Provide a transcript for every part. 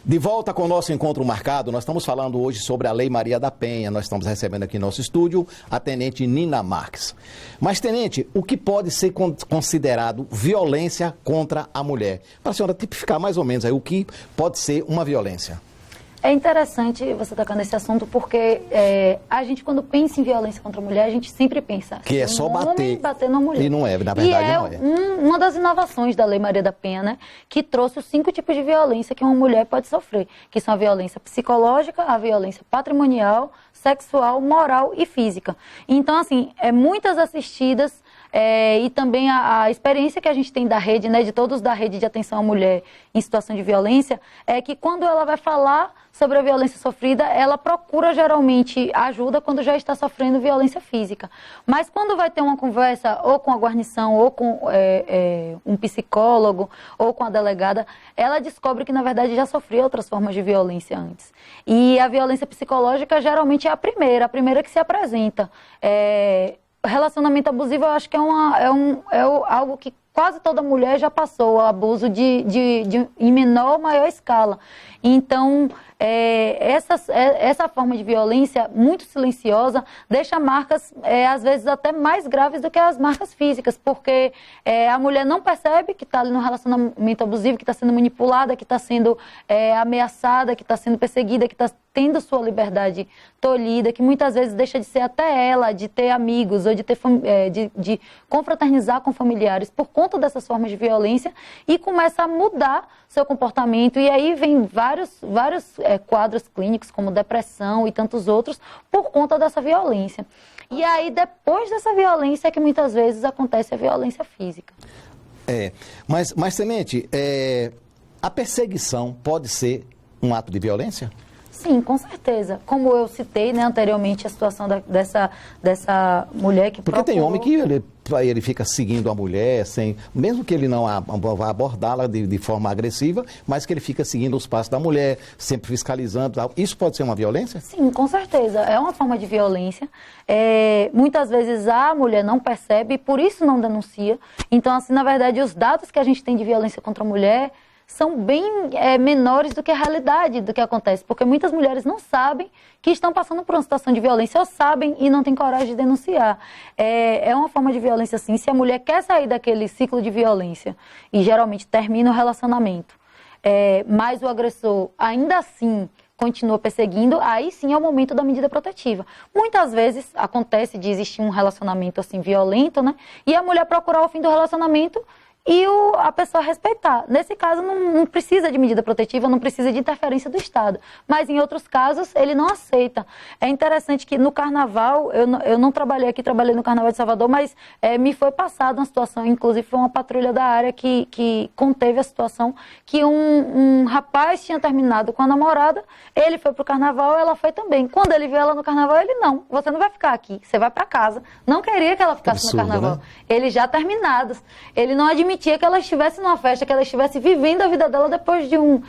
De volta com o nosso encontro marcado, nós estamos falando hoje sobre a Lei Maria da Penha. Nós estamos recebendo aqui em nosso estúdio a Tenente Nina Marques. Mas, Tenente, o que pode ser considerado violência contra a mulher? Para a senhora tipificar mais ou menos aí o que pode ser uma violência. É interessante você tocar nesse assunto porque a gente, quando pensa em violência contra a mulher, a gente sempre pensa que é só bater na mulher. E não é, na verdade não é. Uma das inovações da Lei Maria da Penha, né, que trouxe os 5 tipos de violência que uma mulher pode sofrer, que são a violência psicológica, a violência patrimonial, sexual, moral e física. Então, assim, muitas assistidas e também a experiência que a gente tem da rede, né, de todos da rede de atenção à mulher em situação de violência, é que quando ela vai falar sobre a violência sofrida, ela procura geralmente ajuda quando já está sofrendo violência física. Mas quando vai ter uma conversa ou com a guarnição, ou com um psicólogo, ou com a delegada, ela descobre que na verdade já sofreu outras formas de violência antes. E a violência psicológica geralmente é a primeira que se apresenta. Relacionamento abusivo, eu acho que é algo que quase toda mulher já passou, o abuso em menor ou maior escala. Então, essa forma de violência muito silenciosa deixa marcas, às vezes, até mais graves do que as marcas físicas, porque a mulher não percebe que está ali no relacionamento abusivo, que está sendo manipulada, que está sendo ameaçada, que está sendo perseguida, que está tendo sua liberdade tolhida, que muitas vezes deixa de ser até ela, de ter amigos, ou de confraternizar com familiares por conta dessas formas de violência, e começa a mudar seu comportamento. E aí vem vários quadros clínicos, como depressão e tantos outros, por conta dessa violência. E aí, depois dessa violência, é que muitas vezes acontece a violência física. Mas Tenente, a perseguição pode ser um ato de violência? Sim, com certeza. Como eu citei, né, anteriormente, a situação dessa mulher que Porque tem homem que ele fica seguindo a mulher, mesmo que ele não vá abordá-la de forma agressiva, mas que ele fica seguindo os passos da mulher, sempre fiscalizando. Isso pode ser uma violência? Sim, com certeza. É uma forma de violência. Muitas vezes a mulher não percebe e por isso não denuncia. Então, assim, na verdade, os dados que a gente tem de violência contra a mulher são bem menores do que a realidade do que acontece, porque muitas mulheres não sabem que estão passando por uma situação de violência, ou sabem e não têm coragem de denunciar. É uma forma de violência, sim. Se a mulher quer sair daquele ciclo de violência, e geralmente termina o relacionamento, mas o agressor ainda assim continua perseguindo, aí sim é o momento da medida protetiva. Muitas vezes acontece de existir um relacionamento assim violento, né? E a mulher procurar o fim do relacionamento e a pessoa respeitar. Nesse caso, não precisa de medida protetiva, não precisa de interferência do Estado. Mas, em outros casos, ele não aceita. É interessante que no Carnaval, eu não trabalhei aqui, trabalhei no Carnaval de Salvador, mas me foi passada uma situação, inclusive foi uma patrulha da área que conteve a situação, que um rapaz tinha terminado com a namorada, ele foi pro Carnaval, ela foi também. Quando ele viu ela no Carnaval, ele, não, você não vai ficar aqui, você vai para casa. Não queria que ela ficasse no Carnaval. Né? Eles já terminados. Ele não admitia que ela estivesse numa festa, que ela estivesse vivendo a vida dela depois de um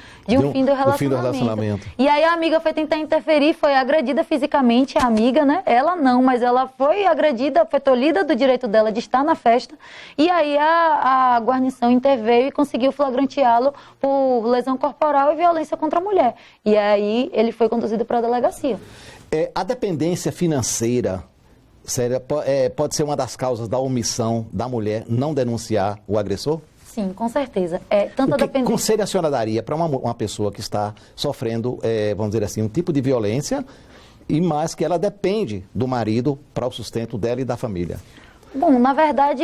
fim do relacionamento. E aí a amiga foi tentar interferir, foi agredida fisicamente, a amiga, né? Ela não, mas ela foi agredida, foi tolhida do direito dela de estar na festa. E aí a guarnição interveio e conseguiu flagranteá-lo por lesão corporal e violência contra a mulher. E aí ele foi conduzido para a delegacia. A dependência financeira pode ser uma das causas da omissão da mulher não denunciar o agressor? Sim, com certeza. Que conselho a senhora daria para uma pessoa que está sofrendo, vamos dizer assim, um tipo de violência, mas que ela depende do marido para o sustento dela e da família? Bom, na verdade,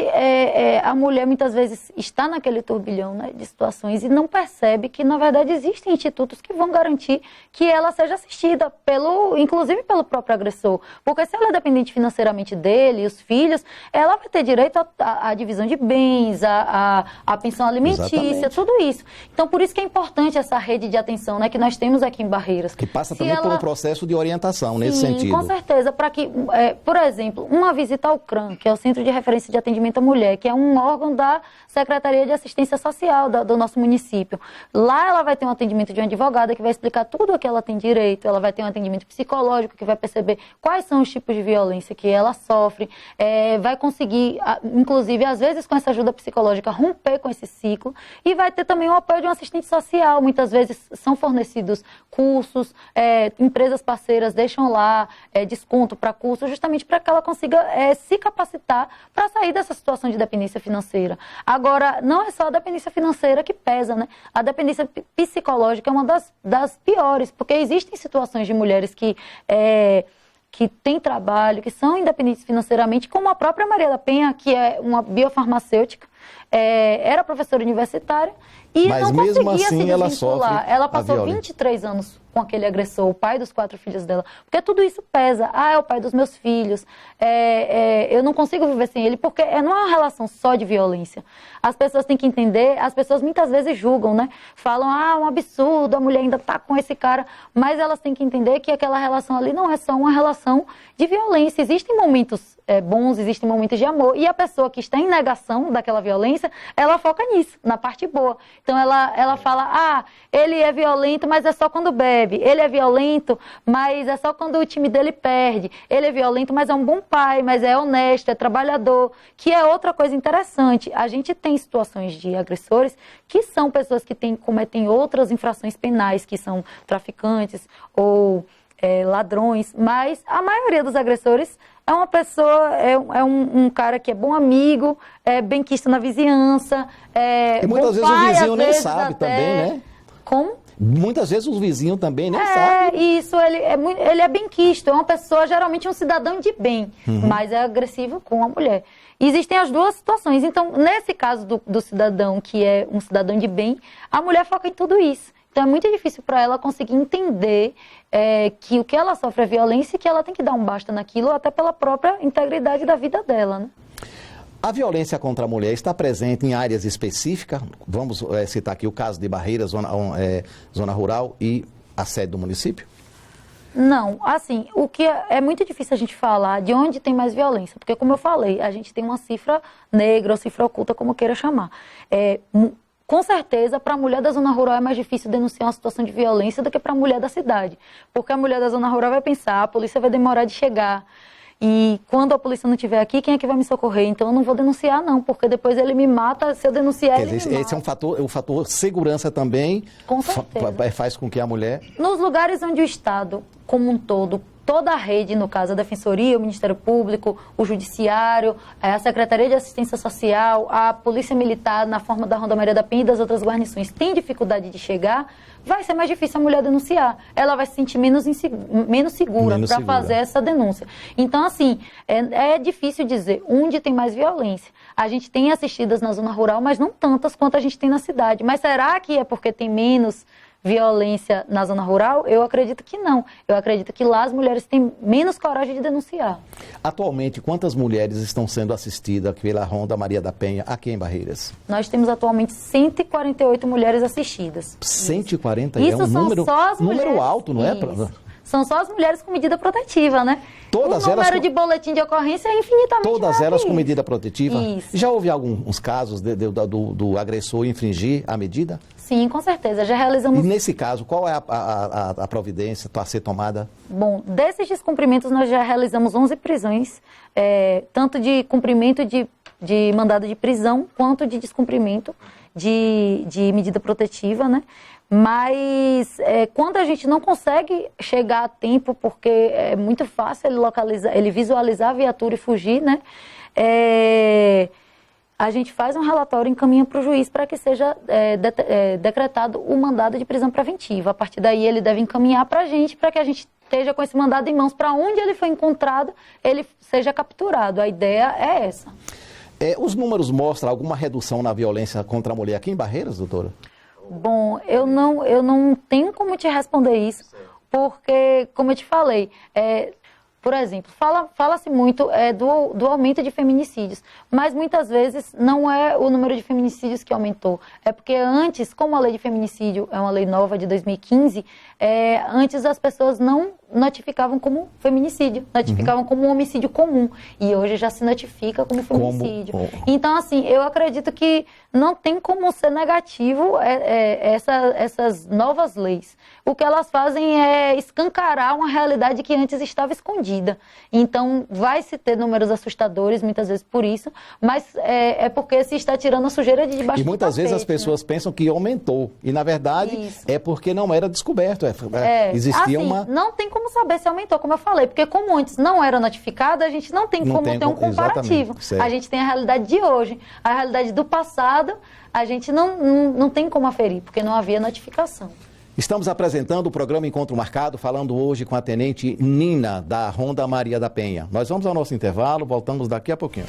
a mulher muitas vezes está naquele turbilhão, né, de situações e não percebe que, na verdade, existem institutos que vão garantir que ela seja assistida, inclusive pelo próprio agressor. Porque se ela é dependente financeiramente dele, os filhos, ela vai ter direito à divisão de bens, à pensão alimentícia, exatamente, tudo isso. Então, por isso que é importante essa rede de atenção, né, que nós temos aqui em Barreiras. Que passa também por um processo de orientação, nesse sentido. Com certeza, para que, por exemplo, uma visita ao CRAM, que é o Centro Centro de Referência de Atendimento à Mulher, que é um órgão da Secretaria de Assistência Social do nosso município. Lá ela vai ter um atendimento de uma advogada que vai explicar tudo o que ela tem direito, ela vai ter um atendimento psicológico que vai perceber quais são os tipos de violência que ela sofre, vai conseguir, inclusive, às vezes com essa ajuda psicológica, romper com esse ciclo, e vai ter também o apoio de um assistente social. Muitas vezes são fornecidos cursos, empresas parceiras deixam lá desconto para curso, justamente para que ela consiga se capacitar para sair dessa situação de dependência financeira. Agora, não é só a dependência financeira que pesa, né? A dependência psicológica é uma das piores, porque existem situações de mulheres que têm trabalho, que são independentes financeiramente, como a própria Maria da Penha, que é uma biofarmacêutica, era professora universitária e mas não mesmo conseguia assim, se ela desvincular. sofre Ela a passou violência. 23 anos com aquele agressor, o pai dos 4 filhos dela. Porque tudo isso pesa. É o pai dos meus filhos. Eu não consigo viver sem ele, porque não é uma relação só de violência. As pessoas têm que entender, as pessoas muitas vezes julgam, né? Falam, um absurdo, a mulher ainda tá com esse cara. Mas elas têm que entender que aquela relação ali não é só uma relação de violência. Existem momentos bons, existem momentos de amor. E a pessoa que está em negação daquela violência, ela foca nisso, na parte boa. Então ela fala, ele é violento, mas é só quando bebe. Ele é violento, mas é só quando o time dele perde. Ele é violento, mas é um bom pai, mas é honesto, é trabalhador. Que é outra coisa interessante. A gente tem situações de agressores que são pessoas que cometem outras infrações penais, que são traficantes ou ladrões, mas a maioria dos agressores é uma pessoa, um cara que é bom amigo, benquista na vizinhança, e muitas vezes pai, o vizinho nem vezes sabe até... também, né? Como? Muitas vezes os vizinhos também nem sabem. Isso, ele é benquisto, é uma pessoa, geralmente um cidadão de bem, mas é agressivo com a mulher. Existem as duas situações. Então, nesse caso do cidadão, que é um cidadão de bem, a mulher foca em tudo isso. Então, é muito difícil para ela conseguir entender que o que ela sofre é violência e que ela tem que dar um basta naquilo, até pela própria integridade da vida dela, né? A violência contra a mulher está presente em áreas específicas. Vamos citar aqui o caso de Barreiras, zona rural e a sede do município? Não, assim, o que é muito difícil a gente falar de onde tem mais violência, porque como eu falei, a gente tem uma cifra negra ou cifra oculta, como queira chamar. Com certeza, para a mulher da zona rural é mais difícil denunciar uma situação de violência do que para a mulher da cidade, porque a mulher da zona rural vai pensar, a polícia vai demorar de chegar, e quando a polícia não estiver aqui, quem é que vai me socorrer? Então eu não vou denunciar não, porque depois ele me mata, se eu denunciar Quer ele dizer, me esse mata. é um fator segurança também. Com certeza. Faz com que a mulher... Nos lugares onde o Estado, como um todo, toda a rede, no caso a Defensoria, o Ministério Público, o Judiciário, a Secretaria de Assistência Social, a Polícia Militar, na forma da Ronda Maria da Penha e das outras guarnições, tem dificuldade de chegar, vai ser mais difícil a mulher denunciar. Ela vai se sentir menos segura para fazer essa denúncia. Então, assim, é difícil dizer onde tem mais violência. A gente tem assistidas na zona rural, mas não tantas quanto a gente tem na cidade. Mas será que é porque tem menos violência na zona rural? Eu acredito que não. Eu acredito que lá as mulheres têm menos coragem de denunciar. Atualmente, quantas mulheres estão sendo assistidas pela Ronda Maria da Penha aqui em Barreiras? Nós temos atualmente 148 mulheres assistidas. 140? Isso é um são número, só as mulheres. Número alto, não é? Isso. São só as mulheres com medida protetiva, né? Todas o número elas de boletim de ocorrência é infinitamente Todas maior elas que com isso. medida protetiva? Isso. Já houve alguns casos do agressor infringir a medida? Sim, com certeza. Já realizamos... E nesse caso, qual é a providência a ser tomada? Bom, desses descumprimentos nós já realizamos 11 prisões, tanto de cumprimento de mandado de prisão, quanto de descumprimento de medida protetiva, né? Mas quando a gente não consegue chegar a tempo, porque é muito fácil ele visualizar a viatura e fugir, né? A gente faz um relatório e encaminha para o juiz para que seja decretado o mandado de prisão preventiva. A partir daí ele deve encaminhar para a gente, para que a gente esteja com esse mandado em mãos, para onde ele foi encontrado, ele seja capturado. A ideia é essa. Os números mostram alguma redução na violência contra a mulher aqui em Barreiras, doutora? Bom, eu não tenho como te responder isso, porque, como eu te falei, Por exemplo, fala-se muito do aumento de feminicídios, mas muitas vezes não é o número de feminicídios que aumentou. É porque antes, como a lei de feminicídio é uma lei nova de 2015, antes as pessoas não notificavam como feminicídio, notificavam como um homicídio comum. E hoje já se notifica como feminicídio. Então, assim, eu acredito que não tem como ser negativo essas novas leis. O que elas fazem é escancarar uma realidade que antes estava escondida. Então, vai se ter números assustadores, muitas vezes por isso, mas é porque se está tirando a sujeira de debaixo do tapete. E muitas vezes as pessoas pensam que aumentou. E, na verdade, é porque não era descoberto. Existia assim, uma... Não tem como saber se aumentou, como eu falei, porque como antes não era notificado, a gente não tem como ter um comparativo. A gente tem a realidade de hoje. A realidade do passado, a gente não tem como aferir, porque não havia notificação. Estamos apresentando o programa Encontro Marcado, falando hoje com a tenente Nina, da Ronda Maria da Penha. Nós vamos ao nosso intervalo, voltamos daqui a pouquinho.